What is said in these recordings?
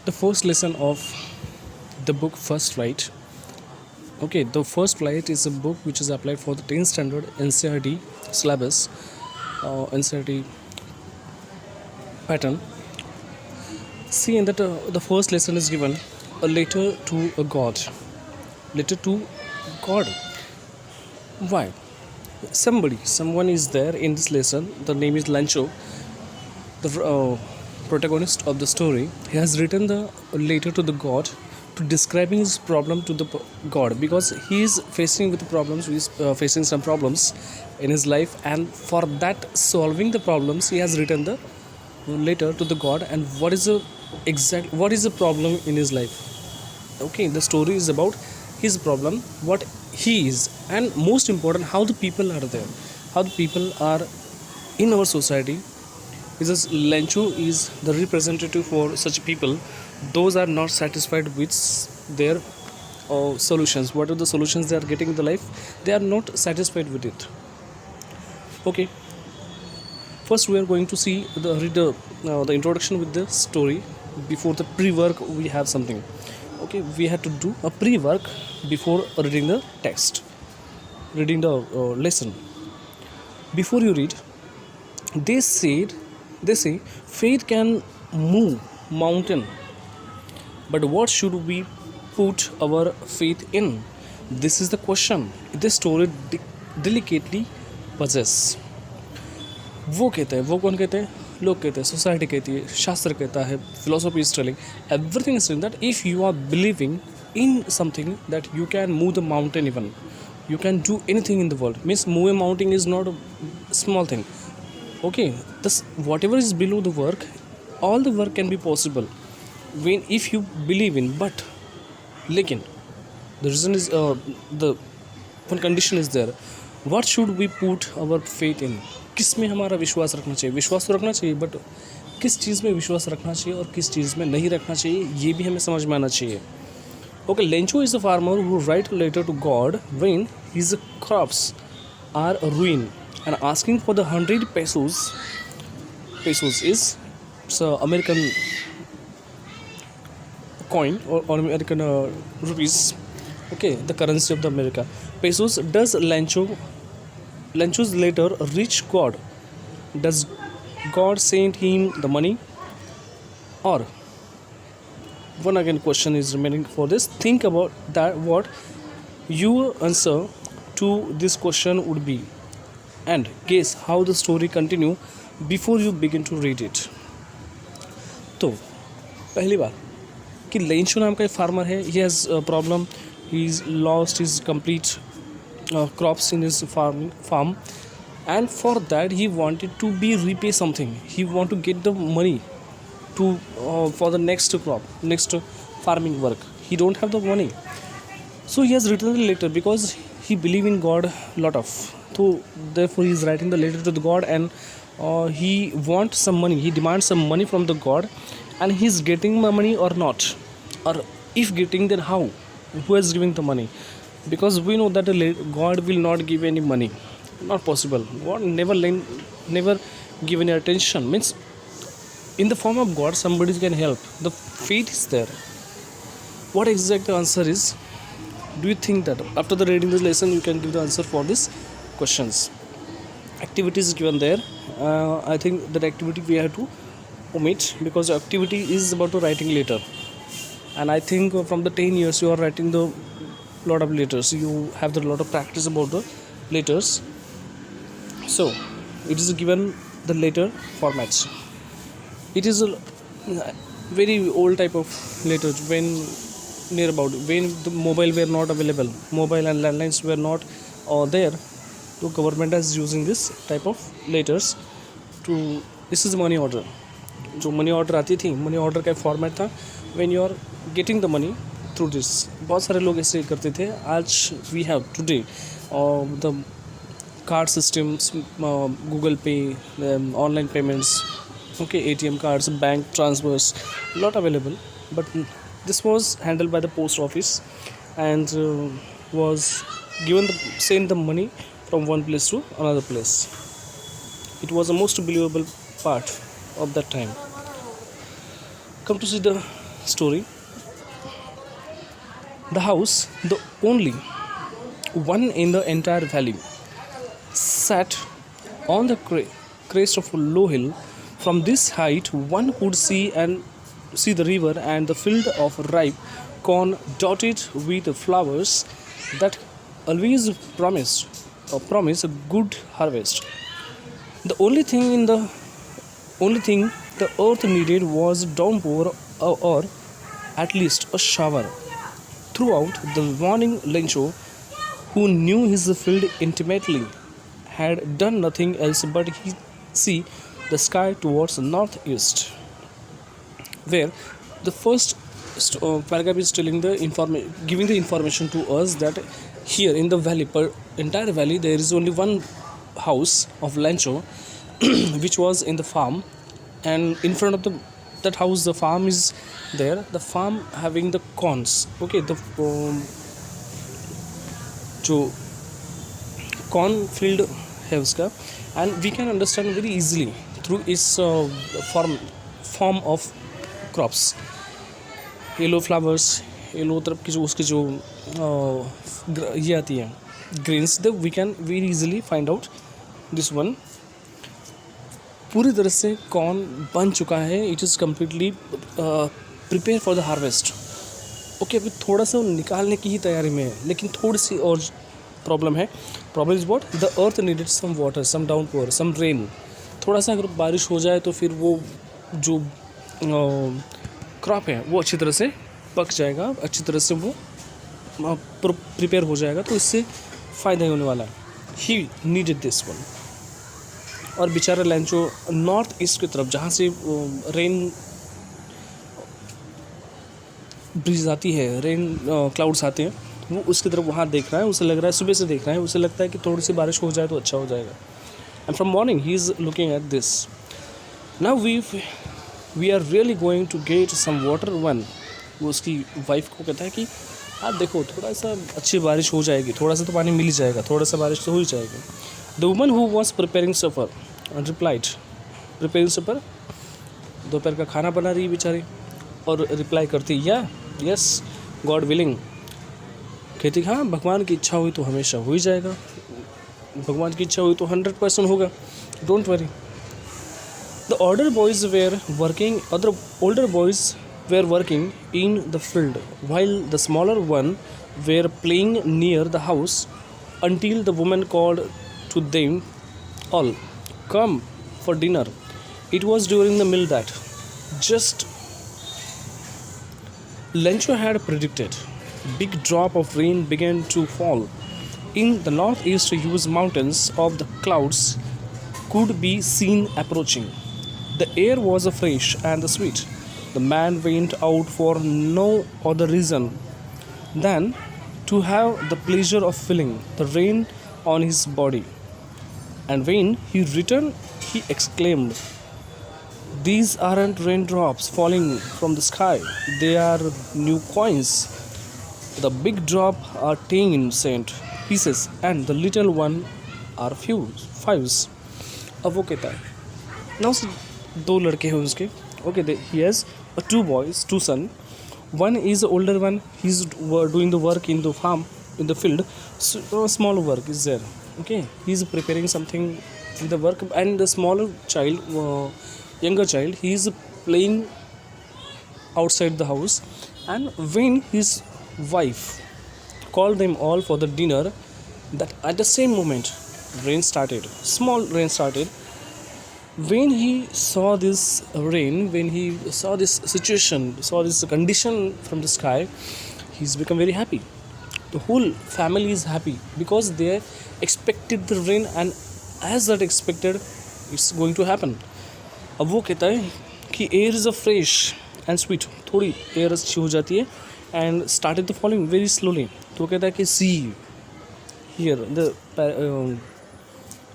The first lesson of the book First Flight. Okay, the First Flight is a book which is applied for the 10th standard NCERT syllabus, NCERT pattern. See, in that the first lesson is given a letter to a god. Letter to God. Why? Someone is there in this lesson. The name is Lancho, the protagonist of the story. He has written the letter to the god to describing his problem to the god, because he is facing with the problems. He is facing some problems in his life, and for that solving the problems, he has written the letter to the god. And what is the problem in his life? Okay, the story is about his problem, what he is, and most important, how the people are there, how the people are in our society. Because Lencho is the representative for such people. Those are not satisfied with their solutions. What are the solutions they are getting in the life? They are not satisfied with it. Okay. First, we are going to see the introduction with the story. Before the pre-work, we have something. Okay, we had to do a pre-work before reading the text, reading the lesson. Before you read, they say faith can move mountain, but what should we put our faith in? This is the question this story delicately possesses. वो कहते हैं, वो कौन कहते हैं? लोग कहते हैं, सोसाइटी कहती है, शास्त्र कहता है, philosophy is telling, everything is telling that if you are believing in something, that you can move the mountain. Even you can do anything in the world. Means move a mountain is not a small thing. Okay, this whatever is below the work, all the work can be possible when if you believe in. But lekin the reason is the one condition is there. What should we put our faith in? किस में हमारा विश्वास रखना चाहिए? विश्वास तो रखना चाहिए, बट किस चीज़ में विश्वास रखना चाहिए और किस चीज़ में नहीं रखना चाहिए, ये भी हमें समझ में आना चाहिए. Okay, Lencho is a farmer who write a letter to God when his crops are ruined and asking for the 100 pesos. Pesos is American coin or American rupees. Okay, the currency of the America. Pesos. Does Lencho's letter reach God? Does God send him the money? Or one again question is remaining for this. Think about that. What your answer to this question would be, and guess how the story continue before you begin to read it. तो पहली बार कि लेंशो नाम का एक farmer है. He has problem. He is lost his complete crops in his farm, and for that he wanted to be repay something. He want to get the money to for the next crop, next farming work. He don't have the money, so he has written the letter because he believe in God lot of. So therefore he is writing the letter to the God, and he wants some money. He demands some money from the God, and he is getting the money or not, or if getting, then how? Who is giving the money? Because we know that God will not give any money. Not possible. God never give any attention. Means in the form of God, somebody can help. The faith is there. What exact the answer is? Do you think that after the reading this lesson, you can give the answer for these questions? Activities given there. I think that activity we have to omit, because the activity is about the writing letter. And I think from the 10 years you are writing the lot of letters. You have the lot of practice about the letters. So it is given the letter formats. It is a very old type of letters when near about when the mobile were not available, mobile and landlines were not there. So government is using this type of letters to. This is money order. जो money order आती थी, money order का format था. when you are getting the money through this. बहुत सारे लोग ऐसे करते थे. आज we have today the card systems, Google Pay, online payments, okay, ATM cards, bank transfers, lot available. But this was handled by the post office, and was send the money from one place to another place. It was the most believable part of that time. Come to see the story. The house, the only one in the entire valley, sat on the crest of a low hill. From this height, one could see the river and the field of ripe corn dotted with flowers that always promise a good harvest. The only thing the earth needed was downpour or at least a shower. Throughout the morning, Lencho, who knew his field intimately, had done nothing else but see the sky towards northeast, where the first paragraph is telling giving the information to us that here in the valley, entire valley, there is only one house of Lencho, which was in the farm, and in front of that house, the farm is there. The farm having the corns. Okay, the जो cornfield है उसका, and we can understand very easily through its form of crops. Yellow flowers, yellow तरफ की जो उसकी जो ये आती है grains, the we can very easily find out this one. पूरी तरह से कॉर्न बन चुका है. It is completely prepare for the harvest. Okay, अभी थोड़ा सा निकालने की ही तैयारी में है, लेकिन थोड़ी सी और प्रॉब्लम है. Problem is what? The earth needed some water, some downpour, some rain. थोड़ा सा अगर बारिश हो जाए तो फिर वो जो क्रॉप है वो अच्छी तरह से पक जाएगा, अच्छी तरह से वो प्रिपेयर हो जाएगा, तो इससे फ़ायदा ही होने वाला है. He needed this one. और बेचारा लेंचो नॉर्थ ईस्ट की तरफ, जहाँ से रेन ब्रीज आती है, रेन क्लाउड्स आते हैं, वो उसकी तरफ वहाँ देख रहा है. उसे लग रहा है, सुबह से देख रहा है, उसे लगता है कि थोड़ी सी बारिश हो जाए तो अच्छा हो जाएगा. एंड फ्रॉम मॉर्निंग ही is looking at this. Now we are really going to get some water one. वो उसकी वाइफ को कहता है कि आप देखो, थोड़ा सा अच्छी बारिश हो जाएगी, थोड़ा सा तो पानी मिल ही जाएगा, थोड़ा सा बारिश तो हो ही जाएगी. The woman who was preparing supper replied, preparing supper, दोपहर का खाना बना रही बेचारी, और रिप्लाई करती यस गॉड विलिंग. कहती हाँ, भगवान की इच्छा हुई तो हमेशा हो ही जाएगा, भगवान की इच्छा हुई तो 100% होगा, don't worry. The older boys were working in the field, while the smaller one were playing near the house, until the woman called to them all, "Come for dinner." It was during the meal that just Lencho had predicted. Big drop of rain began to fall. In the northeast, huge mountains of the clouds could be seen approaching. The air was fresh and sweet. The man went out for no other reason than to have the pleasure of feeling the rain on his body. And when he returned, he exclaimed, "These aren't raindrops falling from the sky, they are new coins. The big drop are 10 cent pieces and the little one are fives." अब वो कहता है, now दो लड़के हैं उसके. Okay, he has two boys, two sons. One is the older one. He's doing the work in the farm, in the field. So, small work is there. Okay, he's preparing something in the work, and the smaller child, younger child, he's playing outside the house. And when his wife called them all for the dinner, that at the same moment rain started. Small rain started. When he saw this rain, when he saw this situation, saw this condition from the sky, he's become very happy. The whole family is happy because they expected the rain, and as that expected, it's going to happen. अब वो कहता है कि air is a fresh and sweet. थोड़ी air अच्छी हो जाती है and started the falling very slowly. तो वो कहता है कि see here the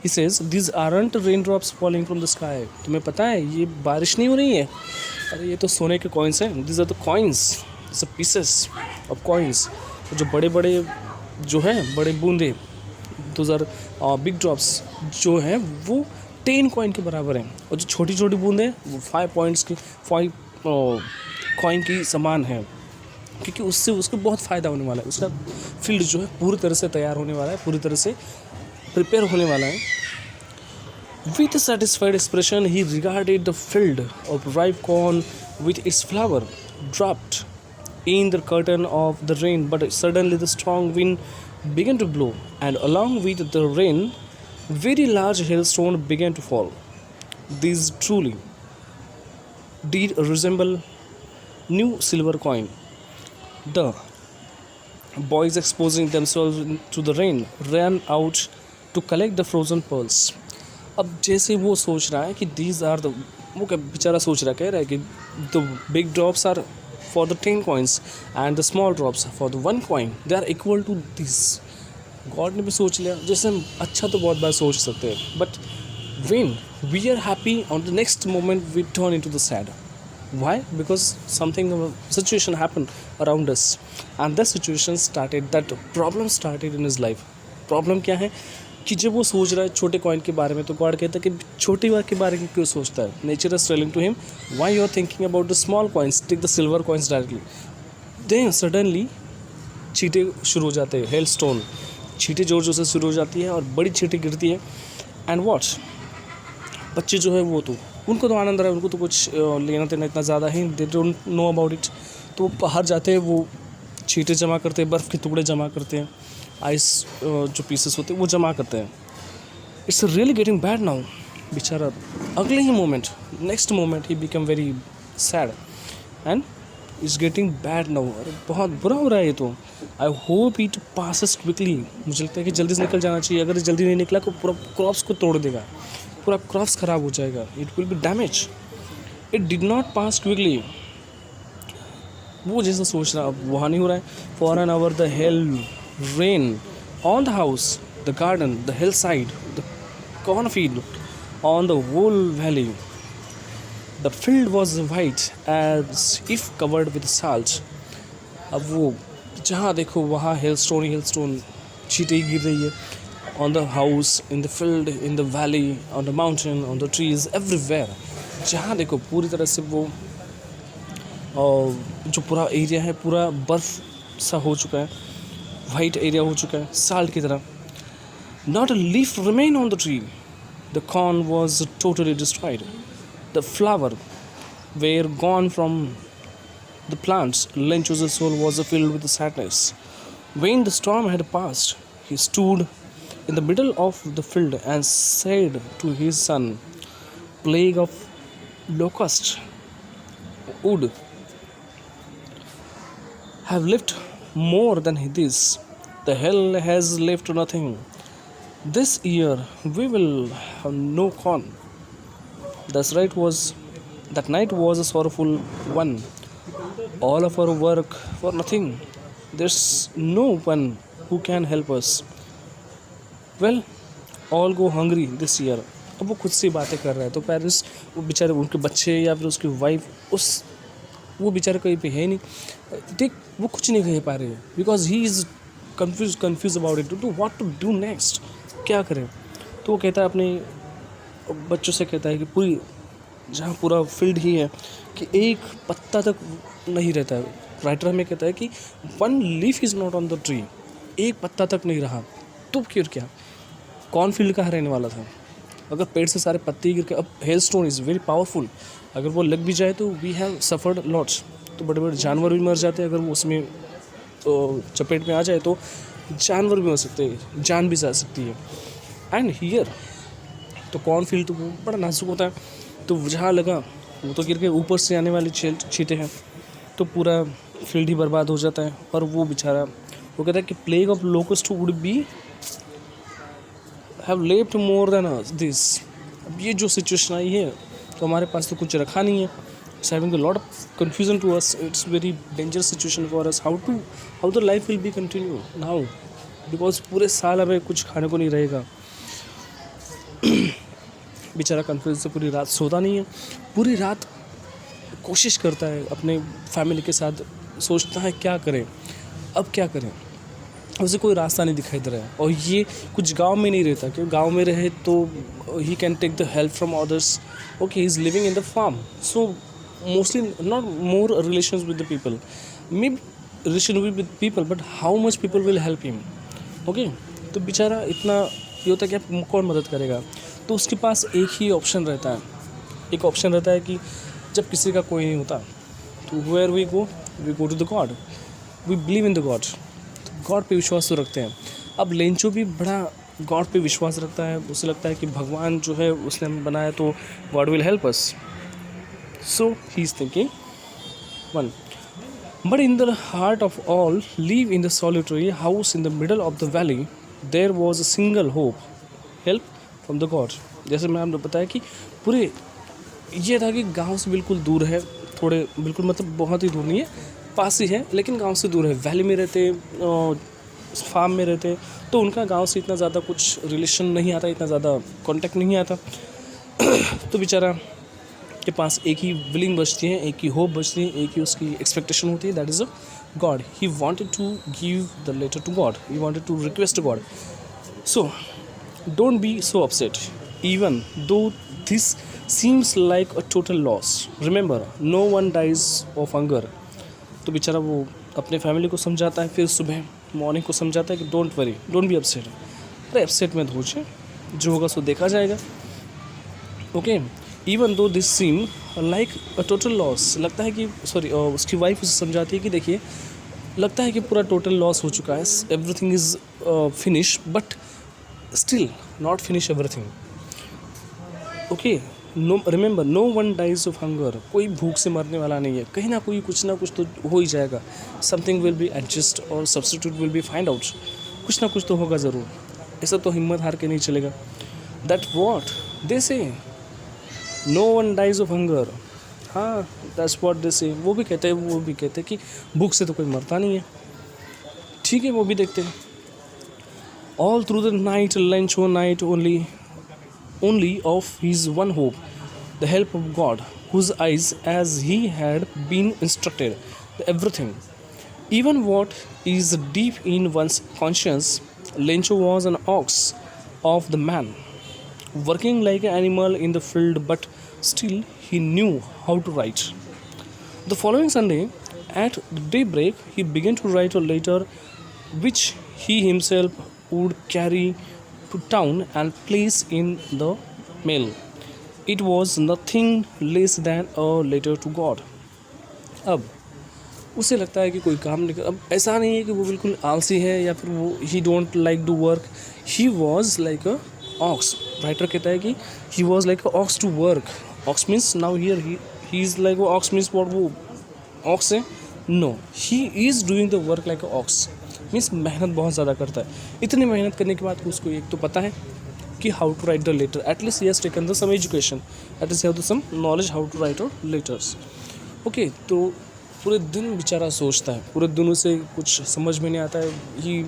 he says, "These aren't raindrops falling from the sky." तुम्हें पता है ये बारिश नहीं हो रही है, अरे ये तो सोने के कॉइन्स हैं. These are the coins, it's a pieces of coins. जो बड़े बड़े जो हैं, बड़े बूंदे, those are big drops जो हैं वो 10 कॉइन के बराबर हैं, और जो छोटी छोटी बूंदें वो 5 पॉइंट्स की 5 कॉइन की समान है, क्योंकि उससे उसको बहुत फ़ायदा होने वाला है। उसका फील्ड जो है पूरी तरह से तैयार होने वाला है, पूरी तरह से प्रिपेयर होने वाला है। With a satisfied expression, he regarded the field of ripe corn with its flower dropped in the curtain of the rain. But suddenly the strong wind began to blow, and along with the rain, very large hailstones began to fall. These truly did resemble new silver coin. The boys, exposing themselves to the rain, ran out to collect the frozen pearls. अब जैसे वो सोच रहा है कि these are the, वो क्या बेचारा सोच रहा, कह रहा है कि the big drops are for the 10 coins and the small drops for the 1 coin, they are equal to this. God ने भी सोच लिया, जैसे हम अच्छा तो बहुत बार सोच सकते हैं, but when we are happy, on the next moment we turn into the sad. Why? Because something, situation happened around us, and that situation started, that problem started in his life. Problem क्या है कि जब वो सोच रहा है छोटे coin के बारे में, तो गॉड कहता है कि छोटे बार के बारे में क्यों सोचता है। Nature is telling to him, why you are thinking about the small coins, take the silver coins directly. Then suddenly छींटे शुरू हो जाते हैं, हेल स्टोन, छींटे जोर जोर से शुरू हो जाती है और बड़ी छींटे गिरती है। एंड वॉट, बच्चे जो है वो तो उनको तो आनंद आ रहा है, उनको तो कुछ लेना देना इतना ज़्यादा है, they don't know about it. तो बाहर जाते हैं, वो छींटे जमा करते हैं, बर्फ़ के टुकड़े जमा करते हैं, आइस जो पीसेस होते हैं वो जमा करते हैं। It's really getting bad now. बेचारा अगले ही मोमेंट, नेक्स्ट मोमेंट ही become very sad and it's getting bad now. अरे बहुत बुरा हो रहा है ये तो। I hope it passes quickly. मुझे लगता है कि जल्दी से निकल जाना चाहिए। अगर जल्दी नहीं निकला तो पूरा क्रॉप्स को तोड़ देगा, पूरा क्रॉप्स ख़राब हो जाएगा, it will be damage. It did not pass quickly. वो जैसा सोच रहा, अब वहाँ नहीं हो रहा है। For an hour the hell rain on the house, the garden, the hillside, the cornfield, on the whole valley. The field was white as if covered with salt. अब वो जहाँ देखो वहाँ hailstone छींटे गिर रही है। On the house, in the field, in the valley, on the mountain, on the trees, everywhere. जहाँ देखो पूरी तरह से वो जो पूरा एरिया है पूरा बर्फ़ सा हो चुका है, वाइट एरिया हो चुका है, साल्ट की तरह। Not a leaf remain on the tree, the corn was totally destroyed, the flower were gone from the plants, Lencho's soul was filled with sadness. When the storm had passed, he stood in the middle of the field and said to his son, plague of locusts would have left more than this. The hell has left nothing. This year we will have no corn. That night was a sorrowful one. All of our work for nothing. There's no one who can help us. Well, all go hungry this year. अब वो खुद से बातें कर रहा है, तो parents, वो बेचारे उनके बच्चे या फिर उसकी वाइफ, वो बेचारे कहीं पे है नहीं, देख वो कुछ नहीं कह पा रहे हैं, because he is confuse about it, to what to do next, क्या करें। तो वो कहता है अपने बच्चों से, कहता है कि पूरी जहाँ पूरा फील्ड ही है कि एक पत्ता तक नहीं रहता है। राइटर हमें कहता है कि 1 leaf is not on the tree, एक पत्ता तक नहीं रहा। तो फिर क्या, कौन फील्ड कहाँ रहने वाला था अगर पेड़ से सारे पत्ते गिर के। अब हेलस्टोन इज़ वेरी पावरफुल, अगर वो लग भी जाए तो वी हैव सफ़र्ड लॉट्स। तो बड़े बड़े जानवर भी मर जाते हैं अगर वो उसमें तो चपेट में आ जाए, तो जानवर भी मर सकते हैं, जान भी जा सकती है। एंड हियर तो कॉर्नफील्ड तो वो बड़ा नाजुक होता है, तो जहाँ लगा वो तो गिर के ऊपर से आने वाली छींटे हैं, तो पूरा फील्ड ही बर्बाद हो जाता है। और वो बेचारा, वो कहता है कि plague of locust would be have left more than this. अब ये जो सिचुएशन आई है तो हमारे पास तो कुछ रखा नहीं है। It's having a lot of confusion to us, it's very dangerous situation for us. How the life will be continue now, because पूरे साल हमें कुछ खाने को नहीं रहेगा। बेचारा कन्फ्यूजन से पूरी रात सोता नहीं है, पूरी रात कोशिश करता है अपने फैमिली के साथ, सोचता है क्या करें, अब क्या करें, उसे कोई रास्ता नहीं दिखाई दे रहा है। और ये कुछ गांव में नहीं रहता, क्योंकि गांव में रहे तो he can take the help from others. Okay, he is living in the farm, so mostly not more relations with the people, maybe relation with people, but how much people will help him. Okay, तो बेचारा इतना ये होता है कि आप कौन मदद करेगा, तो उसके पास एक ही ऑप्शन रहता है, एक ऑप्शन रहता है कि जब किसी का कोई नहीं होता तो where we go to the God, we believe in the God, तो गॉड पे विश्वास तो रखते हैं. अब लेंचो भी बड़ा गॉड पे विश्वास रखता है, उसे लगता है कि भगवान जो है उसने हमें बनाया तो God will help us. So he is thinking one. But in the heart of all, live in the solitary house in the middle of the valley, there was a single hope, help from the God. जैसे मैं आपने बताया कि पूरे ये था कि गांव से बिल्कुल दूर है, थोड़े बिल्कुल मतलब बहुत ही दूर नहीं है, पास ही है लेकिन गांव से दूर है. वैली में रहते, फार्म में रहते, तो उनका गांव से इतना ज़्यादा कुछ रिलेशन नहीं आता, इतना ज़्यादा कांटेक्ट नहीं आता. तो बेचारा के पास एक ही विलिंग बचती है, एक ही होप बचती है, एक ही उसकी एक्सपेक्टेशन होती है, that is a God. He wanted to give the letter to God, he wanted to request to God. So don't be so upset even though this seems like a total loss. Remember no one dies of hunger. तो बेचारा वो अपने family को समझाता है, फिर सुबह morning को समझाता है कि don't worry, don't be upset. अरे अपसेट मत होइए, जो होगा सो देखा जाएगा. Okay, even though this seem like a total loss. लगता है कि उसकी वाइफ उसे समझाती है कि देखिए लगता है कि पूरा टोटल लॉस हो चुका है, everything is finish, but still not finish everything. Okay, no remember no one dies of hunger. कोई भूख से मरने वाला नहीं है, कहीं ना कोई कुछ ना कुछ तो हो ही जाएगा. समथिंग विल बी एडजस्ट और substitute will be find out. कुछ ना कुछ तो होगा ज़रूर, ऐसा तो हिम्मत हार के नहीं चलेगा. That what they say no one dies of hunger. हाँ, दैट्स व्हाट दे से. वो भी कहते हैं कि भूख से तो कोई मरता नहीं है. ठीक है, वो भी देखते हैं. All through the night Lencho night only of his one hope, the help of God, whose eyes, as he had been instructed, everything, even what is deep in one's conscience. Lencho was an ox of the man, working like an animal in the field, but still he knew how to write. The following Sunday, at daybreak, he began to write a letter which he himself would carry to town and place in the mail. It was nothing less than a letter to God. अब उसे लगता है कि कोई काम नहीं कर. अब ऐसा नहीं है कि वो बिल्कुल आलसी है या फिर वो he don't like do work. He was like a ox. Writer कहता है कि he was like a ox to work. Ox means now here he is like ox means what, वो ऑक्स है? No, he is doing the work like a ox. Means मेहनत बहुत ज़्यादा करता है. इतनी मेहनत करने के बाद उसको एक तो पता है कि how to write the letter. At least he has taken the some education, at least have the some knowledge how to write letters. Okay, तो पूरे दिन बेचारा सोचता है, पूरे दिन उसे कुछ समझ में नहीं आता है. He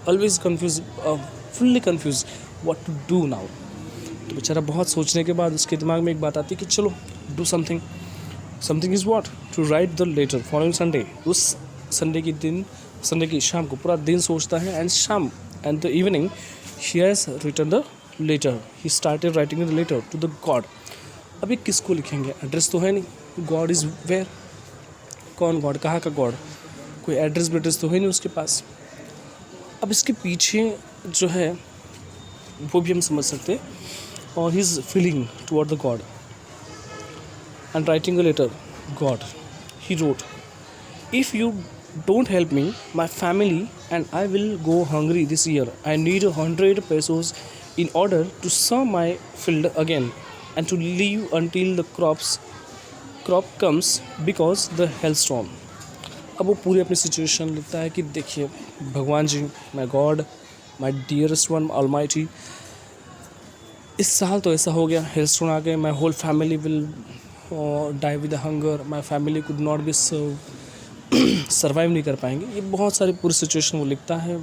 always confuse, fully confuse what to do now. तो बेचारा बहुत सोचने के बाद उसके दिमाग में एक बात आती है कि चलो do something. Something is what? To write the letter following Sunday. उस संडे की शाम को पूरा दिन सोचता है, and the evening he has written the letter. He started writing the letter to the God. अभी किसको लिखेंगे? एड्रेस तो है नहीं. God is where? कौन गॉड? कहाँ का गॉड? कोई एड्रेस तो है नहीं उसके पास. अब इसके पीछे जो है वो भी हम समझ सकते हैं. और he is feeling toward the God and writing a letter. God, he wrote, if you don't help me, my family and I will go hungry this year. I need 100 pesos in order to sow my field again and to live until the crop comes because the hailstorm. अब वो पूरी अपनी situation लिखता है कि देखिए भगवान जी, my God, my dearest one almighty, इस साल तो ऐसा हो गया, हेलस्टोन आ गए, my whole family will die with hunger, my family could not be serve, survive नहीं कर पाएंगे. ये बहुत सारी पूरी सिचुएशन वो लिखता है,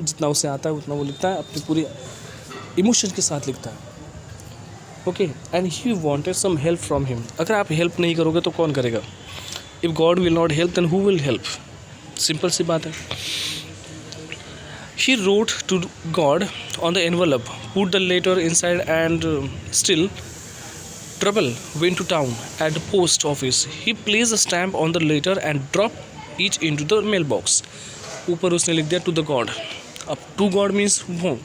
जितना उसे आता है उतना वो लिखता है, अपनी पूरी इमोशन के साथ लिखता है. Okay, and he wanted some help from him. अगर आप हेल्प नहीं करोगे तो कौन करेगा? If God will not help then who will help? Simple सी बात है. He wrote to God on the envelope, put the letter inside, and still Trouble went to town at the post office. He placed a stamp on the letter and dropped each into the mailbox. ऊपर उसने लिख दिया to the God. अब to God means वो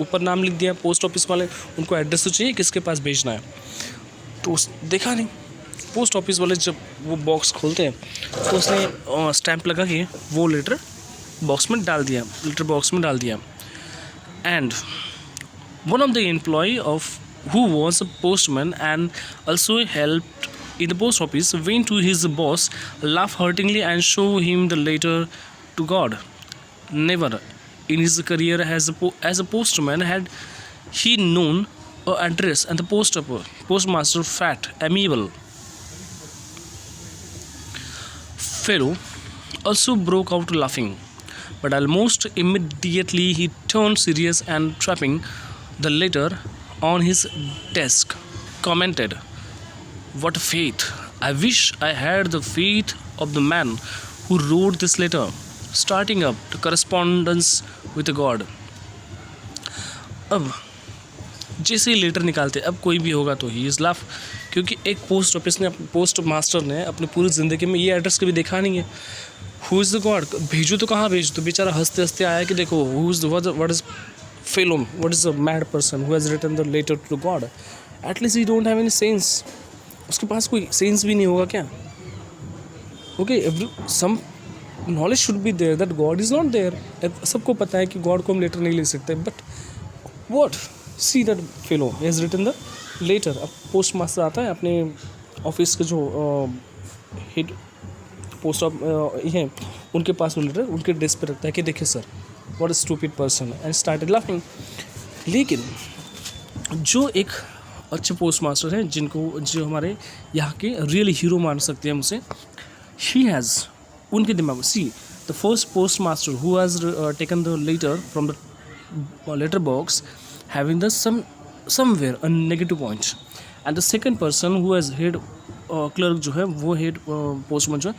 ऊपर नाम लिख दिया पोस्ट ऑफिस वाले, उनको एड्रेस तो चाहिए किसके पास भेजना है, तो उस देखा नहीं. पोस्ट ऑफिस वाले जब वो बॉक्स खोलते हैं तो उसने स्टैंप लगा के वो लेटर बॉक्स में डाल दिया, लेटर बॉक्स में डाल दिया. And one of the employee of who was a postman and also helped in the post office went to his boss, laughed heartily and showed him the letter to God. Never in his career as a postman had he known a address and the postmaster fat, amiable fellow also broke out laughing, but almost immediately he turned serious and trapping the letter on his desk, commented, "What a faith! I wish I had the faith of the man who wrote this letter, starting up the correspondence with God." अब जैसे ही letter निकालते अब कोई भी होगा तो he is laugh, क्योंकि एक पोस्ट ऑफिस ने पोस्ट मास्टर ने अपनी पूरी ज़िंदगी में ये एड्रेस कभी देखा नहीं है. हु इज़ द गॉड, भेजो तो कहाँ भेजो, तो बेचारा हंसते हंसते आया कि देखो who is what is fellow, what is a mad person who has written the letter to God. At least he don't have any sense. उसके पास कोई सेंस भी नहीं होगा क्या. Okay, some knowledge should be there that God is not there. सबको पता है कि God को हम लेटर नहीं लिख सकते, but what, see that fellow he has written the letter. अब पोस्ट मास्टर आता है अपने ऑफिस के जो हेड पोस्ट हैं उनके पास वो लेटर उनके डेस्क पे रखता है कि देखिए sir, what a stupid person, and started laughing. लेकिन जो एक अच्छे पोस्ट मास्टर हैं जिनको जो हमारे यहाँ के रियल हीरो मान सकते हैं हम उसे, he has उनके दिमाग में see the first post master who has taken the letter from the letter box having the somewhere a negative point, and the second person who has head clerk जो है वो हेड पोस्टमैन जो है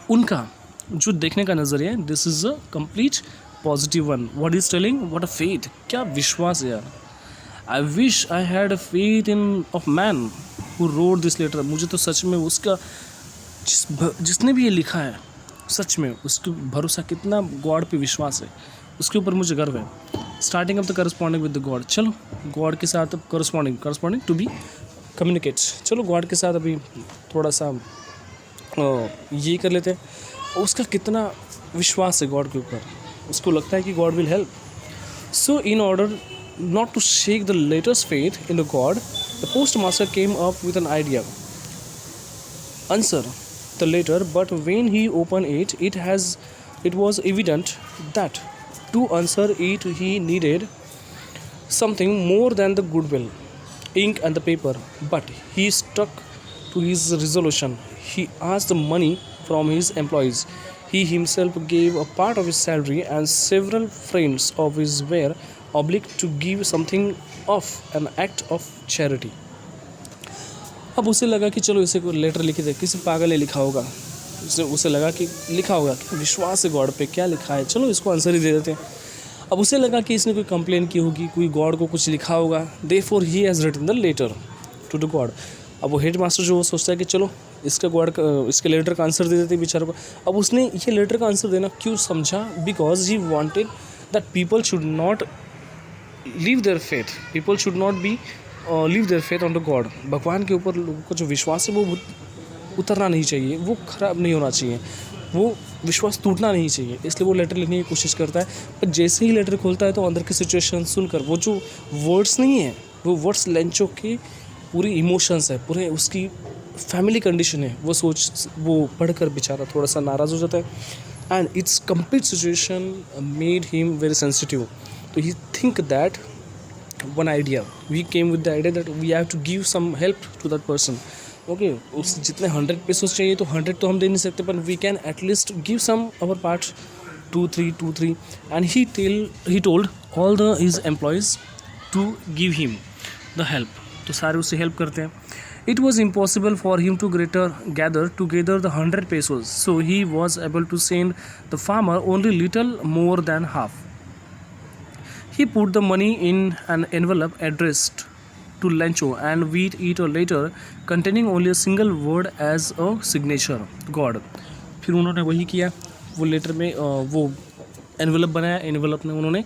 उनका जो देखने का नज़रिया है, this is a complete positive one. What is telling, what a faith, क्या विश्वास है यार. I wish I had a faith in of man who wrote this letter. मुझे तो सच में उसका जिसने भी ये लिखा है सच में उसके भरोसा कितना गॉड पे विश्वास है उसके ऊपर मुझे गर्व है. Starting of the corresponding with the God. चलो गॉड के साथ अब करस्पॉन्डिंग टू बी कम्युनिकेट. चलो गॉड के साथ अभी थोड़ा सा ये कर लेते हैं. उसका कितना विश्वास है गॉड के ऊपर, उसको लगता है कि God will help. So in order not to shake the latest faith in the God, the postmaster came up with an idea. Answer the letter, but when he opened it, it was evident that to answer it he needed something more than the goodwill, ink and the paper. But he stuck to his resolution. He asked the money from his employees. He himself gave a part of his salary, and several friends of his were obliged to give something of an act of charity. अब उसे लगा कि चलो इसे कोई letter लिख दे, किसी पागल ने लिखा होगा, उसे लगा कि लिखा होगा कि विश्वास है गॉड पे, क्या लिखा है, चलो इसको आंसर ही दे देते हैं. अब उसे लगा कि इसने कोई कंप्लेन की होगी, कोई गॉड को कुछ लिखा होगा. Therefore he has written the letter to the God. अब वो हेड मास्टर जो वो सोचता है कि चलो इसका गॉड का इसके लेटर का आंसर दे देते हैं बेचारे को. अब उसने ये लेटर का आंसर देना क्यों समझा, because he wanted that people should not leave their faith, people should not be leave their faith on the God. भगवान के ऊपर लोगों का जो विश्वास है वो उतरना नहीं चाहिए, वो ख़राब नहीं होना चाहिए, वो विश्वास टूटना नहीं चाहिए. इसलिए वो लेटर लिखने की कोशिश करता है. पर जैसे ही लेटर खोलता है तो अंदर की सिचुएशन सुनकर वो जो वर्ड्स नहीं है, वो वर्ड्स लेंचो की पूरी इमोशंस है, पूरे उसकी फैमिली कंडीशन है, वो पढ़कर बेचारा थोड़ा सा नाराज़ हो जाता है. And it's complete situation made him very sensitive. तो he think that one idea, we came with the idea that we have to give some help to that person. Okay, उस जितने 100 pesos चाहिए तो 100 तो हम दे नहीं सकते, पर we can at least give some our part, 2-3. And he told all his employees to give him the help. तो सारे उससे हेल्प करते हैं. It was impossible for him to gather together the 100 pesos, so he was able to send the farmer only little more than half. He put the money in an envelope addressed to Lencho and we'd eat a letter containing only a single word as a signature, God. फिर उन्होंने वही किया, वो letter में वो envelope बनाया, envelope में उन्होंने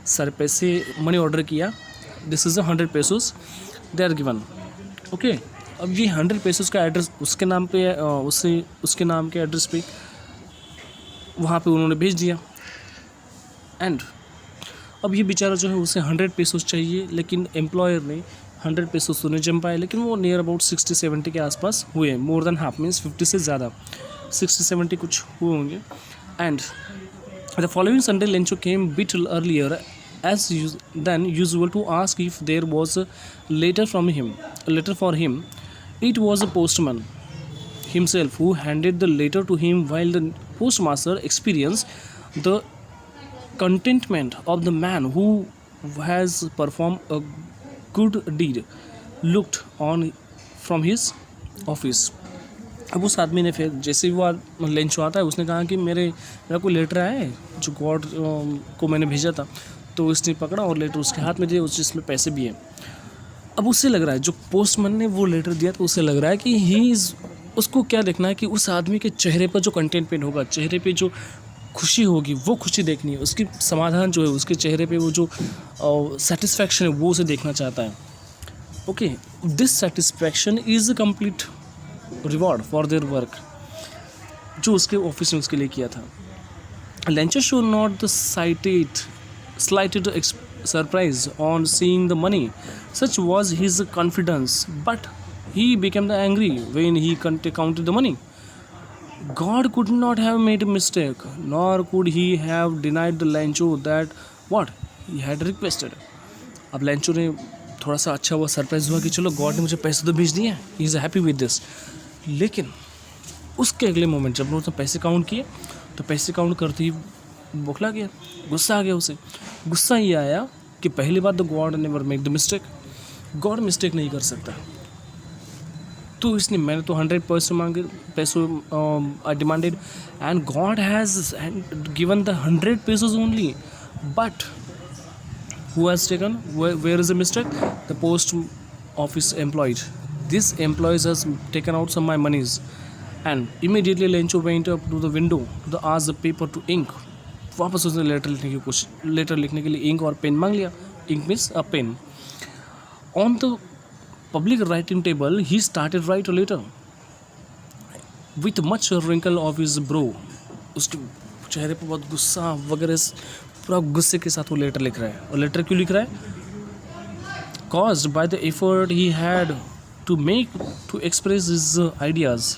सारे पैसे मनी ऑर्डर किया. This is 100 pesos they are given. Okay, अब ये 100 पेसोस का एड्रेस उसके नाम पे उसके नाम के एड्रेस पे वहाँ पे उन्होंने भेज दिया. एंड अब ये बेचारा जो है उसे 100 पेसोस चाहिए, लेकिन एम्प्लॉयर ने 100 पेसोस तो नहीं जम पाए, लेकिन वो नियर अबाउट 60-70 के आसपास हुए. मोर देन हाफ मीन्स 50 से ज़्यादा, 60-70 कुछ हुए होंगे. And the following Sunday Lencho came bit earlier as than usual to ask if there was a letter for him. It was a postman himself who handed the letter to him, while the postmaster experienced the contentment of the man who has performed a good deed looked on from his office. अब उस आदमी ने फिर जैसे ही वो Lencho आता है उसने कहा कि मेरा कोई लेटर आया है जो गॉड को मैंने भेजा था. तो उसने पकड़ा और लेटर उसके हाथ में दिया, जिसमें पैसे भी हैं. अब उससे लग रहा है जो पोस्टमैन ने वो लेटर दिया तो उससे लग रहा है कि उसको क्या देखना है कि उस आदमी के चेहरे पर जो कंटेंटमेंट होगा, चेहरे पे जो खुशी होगी वो खुशी देखनी है, उसकी समाधान जो है उसके चेहरे पे वो जो सेटिस्फैक्शन है वो उसे देखना चाहता है. Okay, this satisfaction is a complete reward for their work जो उसके ऑफिस ने उसके लिए किया था. Lencho show not the slighted surprise on seeing the money. Such was his confidence, but he became angry when he counted the money. God could not have made a mistake, nor could he have denied the Lencho that what he had requested. अब Lencho ने थोड़ा सा अच्छा हुआ, surprise हुआ कि चलो God ने मुझे पैसे तो भेज दिए हैं, he is happy with this. लेकिन उसके अगले मोमेंट जब उन्होंने पैसे काउंट किए तो पैसे काउंट करते ही बौखला गया, गुस्सा आ गया उसे. गुस्सा ये आया कि पहली बात तो God never make the mistake, God mistake नहीं कर सकता. तो इसने मैंने तो 100% मांगे पैसों I demanded and God has given the 100 pesos only. But who has taken, where is the mistake? The post office employed. This employees has taken out some my moneys and immediately Lencho went up to the window to ask the paper to ink. वापस उसने letter लिखने के लिए ink और pen मांग लिया. Ink means a pen. On the public writing table he started write a letter with much wrinkle of his brow. उसके चेहरे पर बहुत गुस्सा वगैरह, पूरा गुस्से के साथ वो लेटर लिख रहा है. और लेटर क्यों लिख रहा है? Caused by the effort he had to make to express his ideas.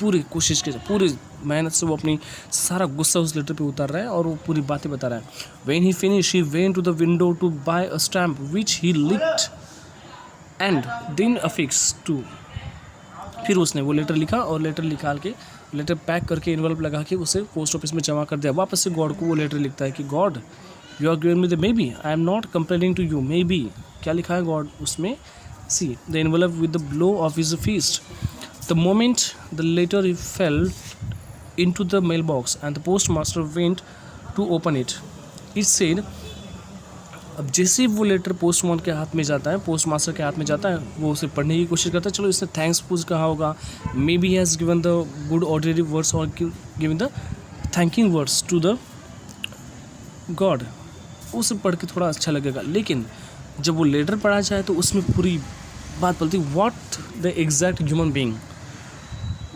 पूरी कोशिश के पूरी मेहनत से वो अपनी सारा गुस्सा उस लेटर पे उतार रहा है और वो पूरी बातें बता रहा है. When he finish he went to the window to buy a stamp which he licked and then affix to. फिर उसने वो लेटर लिखा और लेटर निकाल के लेटर पैक करके एनवेलप लगा के उसे पोस्ट ऑफिस में जमा कर दिया. वापस से गॉड को वो लेटर लिखता है कि God you are given me the maybe, I am not complaining to you, maybe. क्या लिखा है गॉड उसमें? See the envelope with the blow of his fist. The moment the letter fell into the mailbox and the postmaster went to open it, it said. अब जैसे वो letter postman के हाथ में जाता है, पोस्टमास्टर के हाथ में जाता है, वो उसे पढ़ने की कोशिश करता है. चलो इसने थैंक्स पूछ कहा होगा, maybe has given the good ordinary words और given the thanking words to the God. उसे पढ़ के थोड़ा अच्छा लगेगा. लेकिन जब वो लेटर पढ़ा जाए तो उसमें पूरी बात बोलती what the exact human being.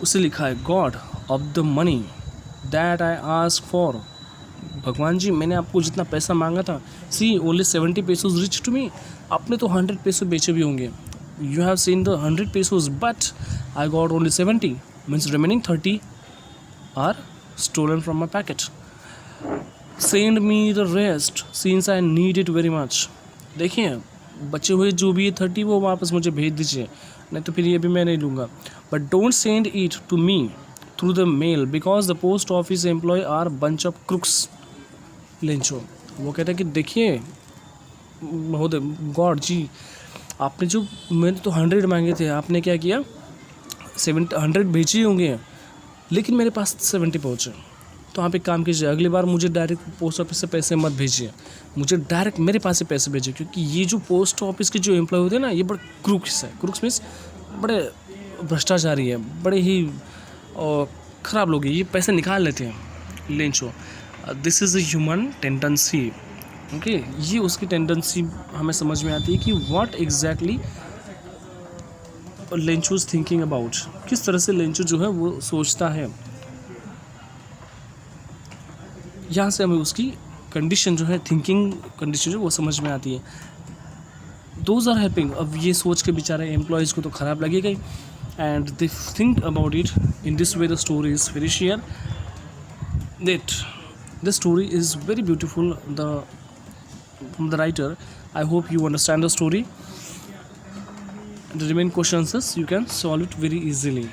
उसे लिखा है God of the money that I ask for. भगवान जी मैंने आपको जितना पैसा मांगा था, see only 70 pesos reach to me. आपने तो 100 pesos बेचे भी होंगे. You have seen the 100 pesos but I got only 70, means remaining 30 are stolen from my packet. Send me the rest since I need it very much. देखिए बचे हुए जो भी 30 वो वापस मुझे भेज दीजिए, नहीं तो फिर ये भी मैं नहीं लूँगा. But don't send it to me through the mail because the post office employ are bunch of crooks. Lencho वो कहता है कि देखिए महोदय गॉड जी, आपने जो मैंने तो 100 मांगे थे, आपने क्या किया 100 भेजे होंगे, लेकिन मेरे पास 70 पहुँचे. तो आप एक काम कीजिए, अगली बार मुझे डायरेक्ट पोस्ट ऑफिस से पैसे मत भेजिए, मुझे डायरेक्ट मेरे पास से पैसे भेजिए, क्योंकि ये जो पोस्ट ऑफिस के जो एम्प्लॉय होते हैं ना, ये बड़े क्रूक्स है। क्रूक्स मीन्स बड़े भ्रष्टाचारी है, बड़े ही ख़राब लोग हैं, ये पैसे निकाल लेते हैं। Lencho, this is a human tendency. Okay, ये उसकी टेंडेंसी हमें समझ में आती है कि what exactly Lencho is thinking about, किस तरह से लेंचो जो है वो सोचता है। यहाँ से हमें उसकी कंडीशन जो है, थिंकिंग कंडीशन जो वो समझ में आती है। Those are helping. अब ये सोच के बेचारे एम्प्लॉयज़ को तो ख़राब लगेगा ही, and they think about it in this way. The story is very share that the story is very beautiful from the writer. I hope you understand the story. The remaining questions you can solve it very easily.